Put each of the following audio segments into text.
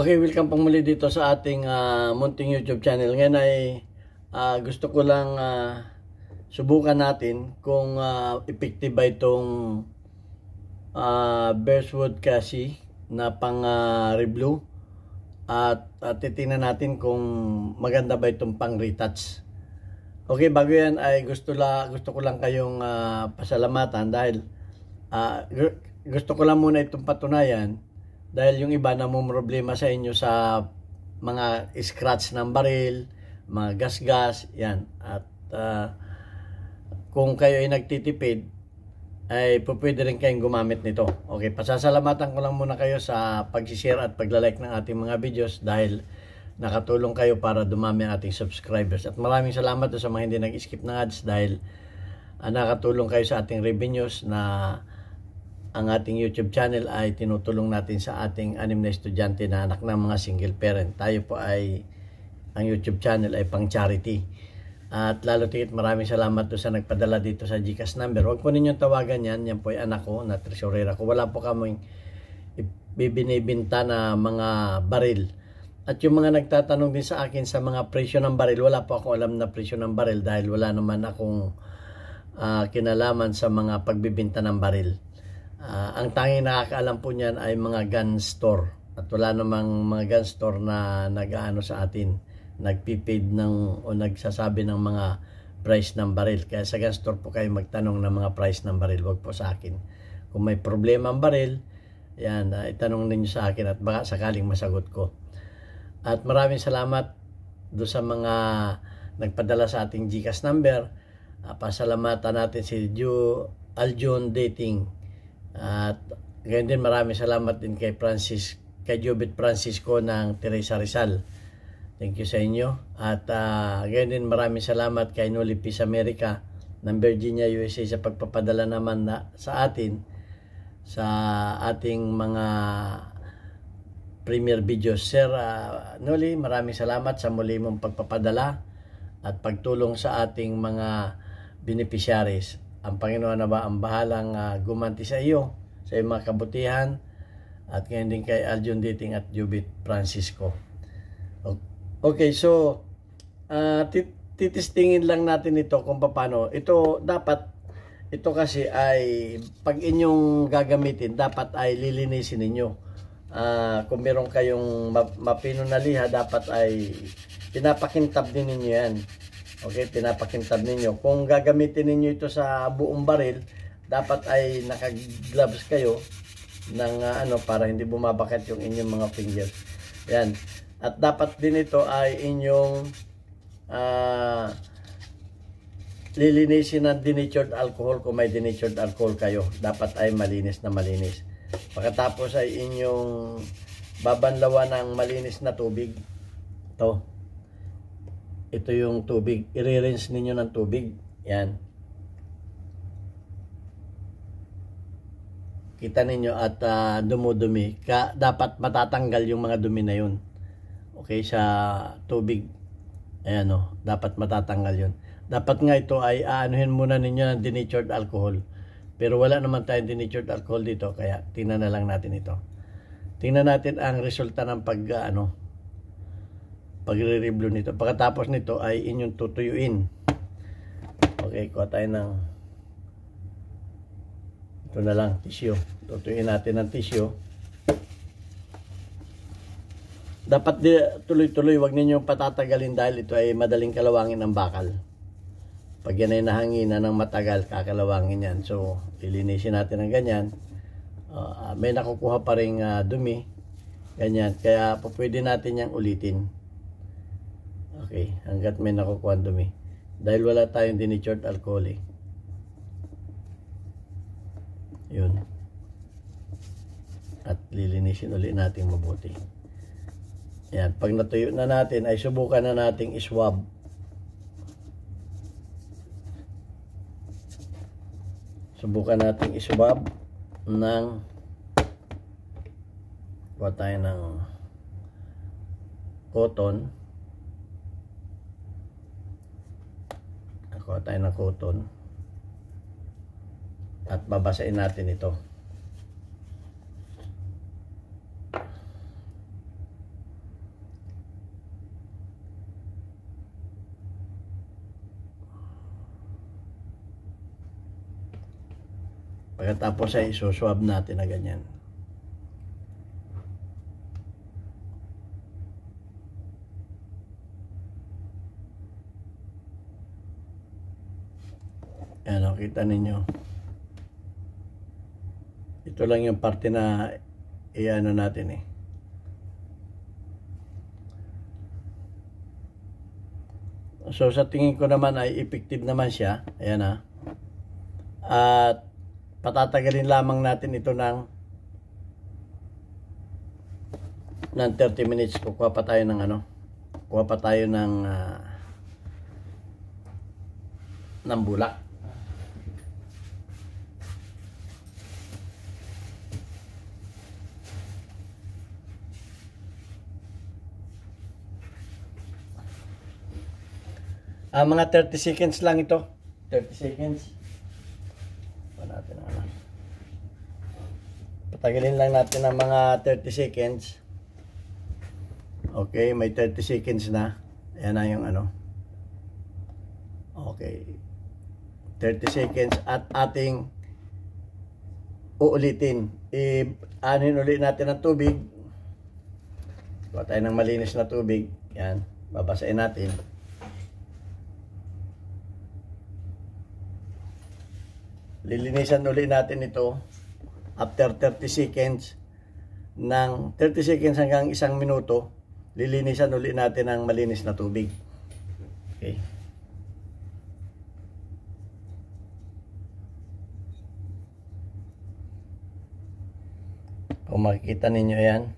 Okay, welcome pang muli dito sa ating munting YouTube channel. Ngayon ay gusto ko lang subukan natin kung effective ba itong Bearswood Cassie na pang review at titingnan natin kung maganda ba itong pang retouch. Okay, bago yan ay gusto ko lang kayong pasalamatan dahil gusto ko lang muna itong patunayan. Dahil yung iba namumroblema sa inyo sa mga scratch ng baril, mga gas-gas, yan. At kung kayo ay nagtitipid, ay pwede rin kayong gumamit nito. Okay, pasasalamatan ko lang muna kayo sa pag-share at paglalike ng ating mga videos dahil nakatulong kayo para dumami ang ating subscribers. At maraming salamat sa mga hindi nag-skip ng ads dahil nakatulong kayo sa ating revenues na ang ating YouTube channel ay tinutulong natin sa ating 6 na estudyante na anak ng mga single parent. Tayo po ay, ang YouTube channel ay pang charity. At lalo tigit maraming salamat sa nagpadala dito sa GCash number. Huwag po ninyong tawagan yan. Yan po ay anak ko na tresurera ko. Wala po kaming ibinibinta na mga baril. At yung mga nagtatanong din sa akin sa mga presyo ng baril, wala po ako alam na presyo ng baril dahil wala naman akong kinalaman sa mga pagbibinta ng baril. Ang tanging nakakaalam po niyan ay mga gun store. At wala namang mga gun store na nag-aano sa atin, nagpipaid ng o nagsasabi ng mga price ng baril. Kaya sa gun store po kayo magtanong ng mga price ng baril, wag po sa akin. Kung may problema ang baril, yan, itanong ninyo sa akin at baka sakaling masagot ko. At maraming salamat do sa mga nagpadala sa ating GCash number. Pasalamatan natin si Aljon Dating. At ganyan din maraming salamat din kay Jobit Francisco ng Teresa Rizal. Thank you sa inyo. At ganyan din maraming salamat kay Noli Peace America ng Virginia, USA sa pagpapadala naman sa atin sa ating mga premier videos. Sir Noli, maraming salamat sa muli mong pagpapadala at pagtulong sa ating mga beneficiaries. Ang Panginoon na ba ang bahalang gumanti sa iyo, sa iyong mga kabutihan, at ngayon din kay Aljon Dating at Jubit Francisco. Okay, so titistingin lang natin ito kung paano. Ito dapat, ito kasi ay pag inyong gagamitin, dapat ay lilinisin ninyo. Kung meron kayong mapino na liha, dapat ay pinapakintab din ninyo yan. Okay, pinapakintab ninyo. Kung gagamitin ninyo ito sa buong baril, dapat ay naka-gloves kayo ng para hindi bumabakit yung inyong mga fingers. Yan. At dapat din ito ay inyong lilinisin ng denatured alcohol kung may denatured alcohol kayo. Dapat ay malinis na malinis. Pagkatapos ay inyong babanlawan ng malinis na tubig. Ito yung tubig. I-rinse ninyo ng tubig. Yan. Kita ninyo at dumudumi. Dapat matatanggal yung mga dumi na yun. Okay, sa tubig. Ayan o. Dapat matatanggal yun. Dapat nga ito ay aanuhin muna ninyo ng denatured alcohol. Pero wala naman tayong denatured alcohol dito. Kaya tingnan na lang natin ito. Tingnan natin ang resulta ng pagre-review nito. Pagkatapos nito ay inyong tutuyuin. Okay, kuha tayo ng ito na lang, tissue. Tutuyuin natin ng tissue. Dapat tuloy-tuloy, wag ninyong patatagalin dahil ito ay madaling kalawangin ng bakal. Pag yan ay nahanginan ng matagal, kakalawangin yan. So, lilinisin natin ng ganyan. May nakukuha pa ring dumi. Ganyan. Kaya pwede natin yang ulitin. Okay, hanggat may nakukuha dumi. Dahil wala tayong denatured alcohol eh. Yun. At lilinisin ulit natin mabuti. Yan, pag natuyo na natin ay subukan na nating iswab. Subukan nating iswab ng kuha tayo ng cotton. Kuha tayo ng cotton at babasain natin ito. Pagkatapos ay isuswab natin na ganyan. Yan, kita ninyo. Ito lang yung parte na iano natin eh. So sa tingin ko naman ay effective naman siya. Ayan ha. At patatagalin lamang natin ito ng 30 minutes. Kukuha pa tayo ng kuha pa tayo ng bulak. Mga 30 seconds lang ito. 30 seconds. Pa natin patagalin lang natin ng mga 30 seconds. Okay, may 30 seconds na. Ayan na yung Okay. 30 seconds at ating uulitin. Anin ulit natin ng tubig. Kuha tayo ng malinis na tubig. Yan. Babasahin natin. Lilinisan ulit natin ito after 30 seconds ng 30 seconds hanggang 1 minuto. Lilinisan ulit natin ng malinis na tubig. Okay. Kung makikita ninyo yan.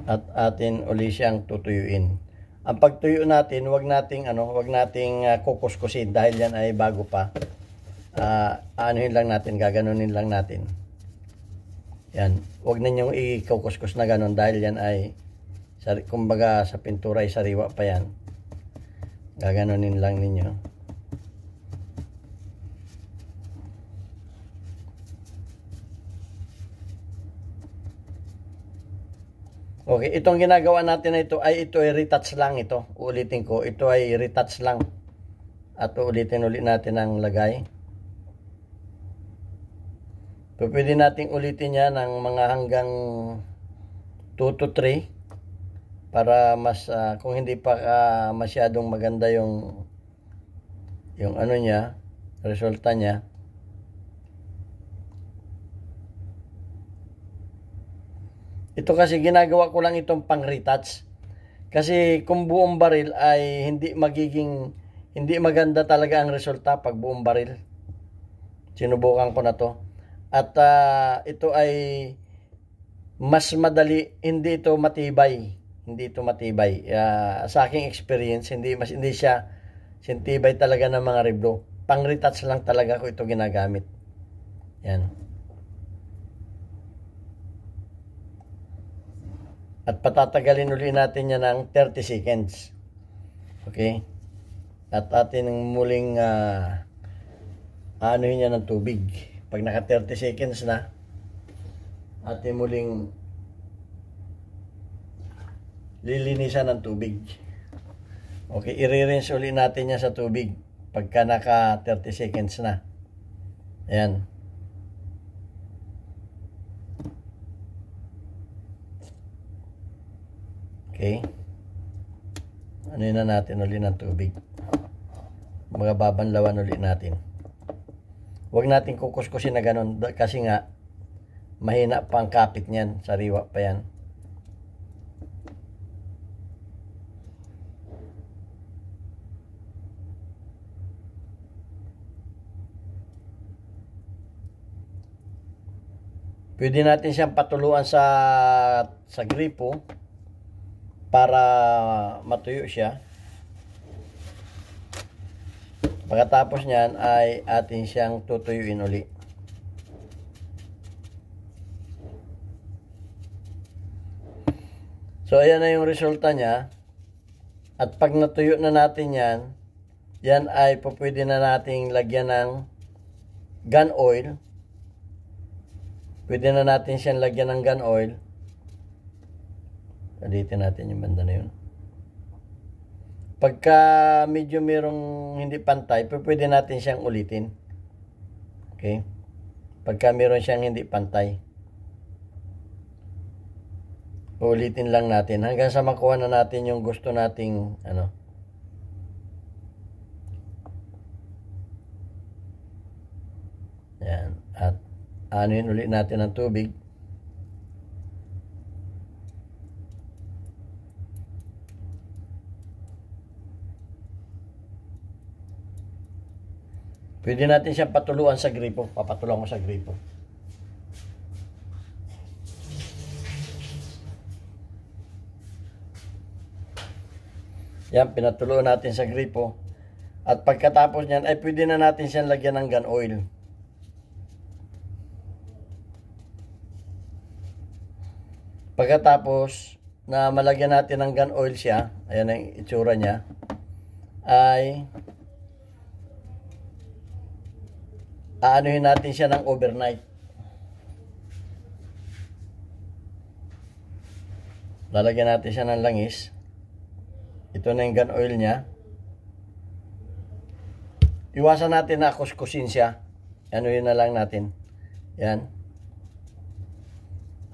At atin uli siyang tutuyuin. Ang pagtuyo natin, wag nating kukuskusin dahil yan ay bago pa. Anuhin lang natin, gaganunin lang natin. Yan, wag ninyong ikukuskus na ganon dahil yan ay kumbaga sa pintura ay sariwa pa yan. Gaganunin lang ninyo. Okay, itong ginagawa natin na ito ay retouch lang ito. Ulitin ko, ito ay retouch lang. At ulitin ulit natin ang lagay. So, pwede nating ulitin yan ng mga hanggang 2 to 3 para mas kung hindi pa masyadong maganda yung niya, resulta niya. Ito kasi ginagawa ko lang itong pang retouch. Kasi kung buong baril ay hindi maganda talaga ang resulta pag buong baril. Sinubukan ko na to. At ito ay mas madali, hindi ito matibay. Hindi ito matibay. Sa aking experience, hindi siya sintibay talaga ng mga rebro. Pang retouch lang talaga ko ito ginagamit. Yan. At patatagalin ulit natin yan ng 30 seconds. Okay? At atin muling anuhin yan ng tubig. Pag naka 30 seconds na, atin muling lilinisan ng tubig. Okay, i-rinse ulit natin yan sa tubig pagka naka 30 seconds na. Ayan. Okay. Ano na natin ulit ng tubig. Mga babanlawan ulit natin. Huwag natin kukuskusin na ganun kasi nga mahina pa ang kapit niyan. Sariwa pa yan. Pwede natin siyang patuluan sa gripo para matuyo siya. Pagkatapos niyan ay atin siyang tutuyuin uli. So ayan na yung resulta niya. At pag natuyo na natin yan ay pwede na nating lagyan ng gun oil. Pwede na natin siyang lagyan ng gun oil. Ulitin natin yung banda na yun. Pagka medyo merong hindi pantay, pwede natin siyang ulitin. Okay? Pagka meron siyang hindi pantay, ulitin lang natin hanggang sa makuha na natin yung gusto nating ano. Yan. At anuin ulit natin ang tubig. Pwede natin siyang patuluan sa gripo. Papatuluan ko sa gripo. Yan, pinatuluan natin sa gripo. At pagkatapos niyan, ay pwede na natin siyang lagyan ng gun oil. Pagkatapos na malagyan natin ng gun oil siya, ayan ang itsura niya, ay aanuhin natin siya ng overnight. Lalagyan natin siya ng langis. Ito na yung gun oil niya. Iwasan natin na kuskusin siya. Anuhin na lang natin. Yan.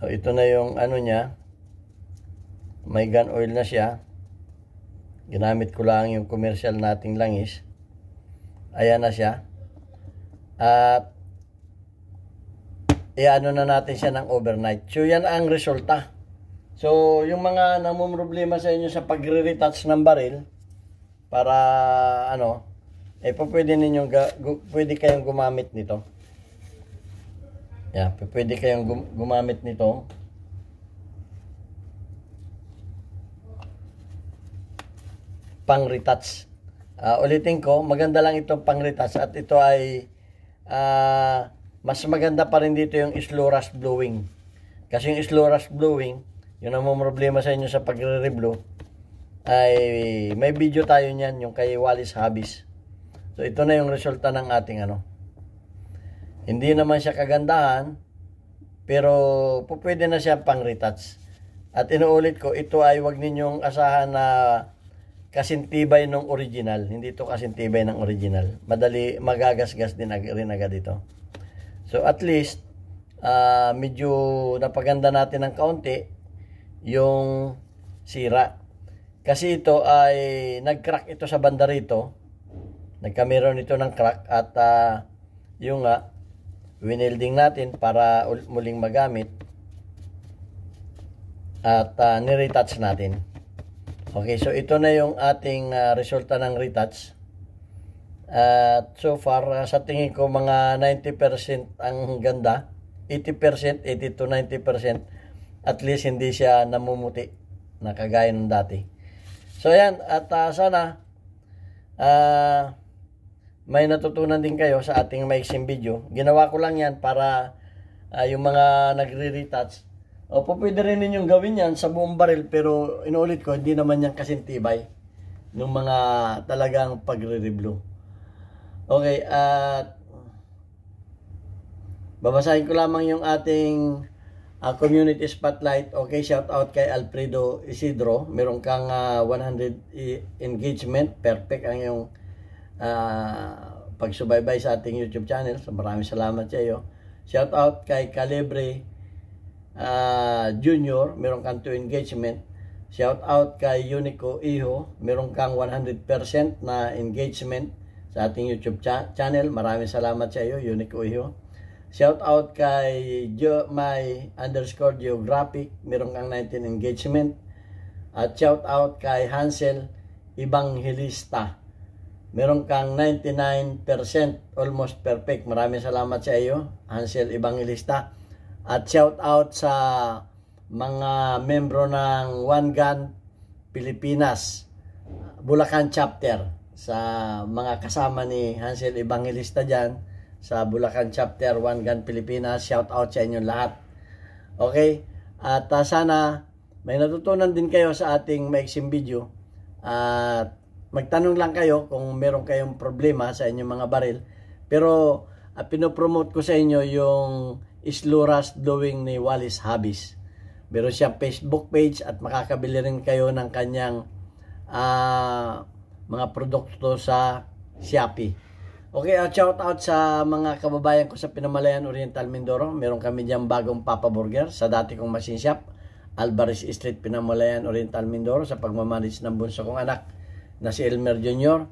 So, ito na yung ano niya. May gun oil na siya. Ginamit ko lang yung commercial nating langis. Ayan na siya. At iano na natin siya ng overnight. So yan ang resulta. So yung mga namumroblema sa inyo sa pagre-retouch ng baril, para ano, pwede ninyong pwede kayong gumamit nito. Yeah, pwede kayong gumamit nito. Pang-retouch. Ulitin ko, maganda lang itong pang-retouch at ito ay mas maganda pa rin dito yung slow rust blowing. Kasi yung slow rust blowing, yun ang problema sa inyo sa pagre-reblow, ay may video tayo niyan, yung kay Wallace Habis. So ito na yung resulta ng ating ano. Hindi naman siya kagandahan, pero pwede na siya pang-retouch. At inuulit ko, ito ay wag ninyong asahan na kasintibay ng original. Hindi ito kasintibay ng original. Madali magagasgas din rin agad ito. So at least medyo napaganda natin ng kaunti yung sira. Kasi ito ay nag-crack ito sa banda rito. Nagkameron ito ng crack at yung winelding natin para muling magamit at ni-retouch natin. Okay, so ito na yung ating resulta ng retouch. At so far, sa tingin ko mga 90% ang ganda. 80%, 80 to 90%. At least hindi siya namumuti na kagaya ng dati. So yan, at sana may natutunan din kayo sa ating maiksing video. Ginawa ko lang yan para yung mga nagre-retouch, opo, pwede rin ninyong gawin yan sa buong baril, pero inuulit ko, hindi naman yan kasintibay ng mga talagang pagre-reblow. Okay, at babasahin ko lamang yung ating community spotlight. Okay, shout out kay Alfredo Isidro. Meron kang 100 engagement. Perfect ang yung pagsubaybay sa ating YouTube channel. So, maraming salamat sa iyo. Shout out kay Calibre Junior, meron kang 2 engagement. Shout out kay Unico Iho, meron kang 100% na engagement sa ating YouTube channel. Maraming salamat sa iyo, Unico Iho. Shout out kay my_geographic, meron kang 19 engagement. At shout out kay Hansel Evangelista, meron kang 99%, almost perfect. Maraming salamat sa iyo, Hansel Evangelista. At shout out sa mga membro ng One Gun Pilipinas Bulacan chapter, sa mga kasama ni Hansel Evangelista dyan sa Bulacan chapter One Gun Pilipinas. Shout out sa inyong lahat. Okay, at sana may natutunan din kayo sa ating maiksing video. At magtanong lang kayo kung meron kayong problema sa inyong mga baril. Pero pinopromote ko sa inyo yung slow rust blowing ni Wallace Habis. Meron siyang Facebook page at makakabili rin kayo ng kanyang mga produkto sa Shopee. Okay, shout out sa mga kababayan ko sa Pinamalayan Oriental Mindoro. Meron kami diyang bagong Papa Burger sa dati kong machine shop, Alvarez Street, Pinamalayan Oriental Mindoro, sa pagmamanis ng bunso kong anak na si Elmer Jr.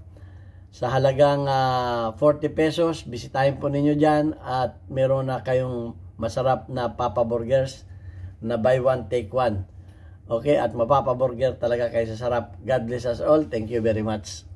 Sa halagang 40 pesos, bisitahin po ninyo dyan at meron na kayong masarap na Papa Burgers na buy one take one. Okay, at mapapaburger talaga kayo sa sarap. God bless us all. Thank you very much.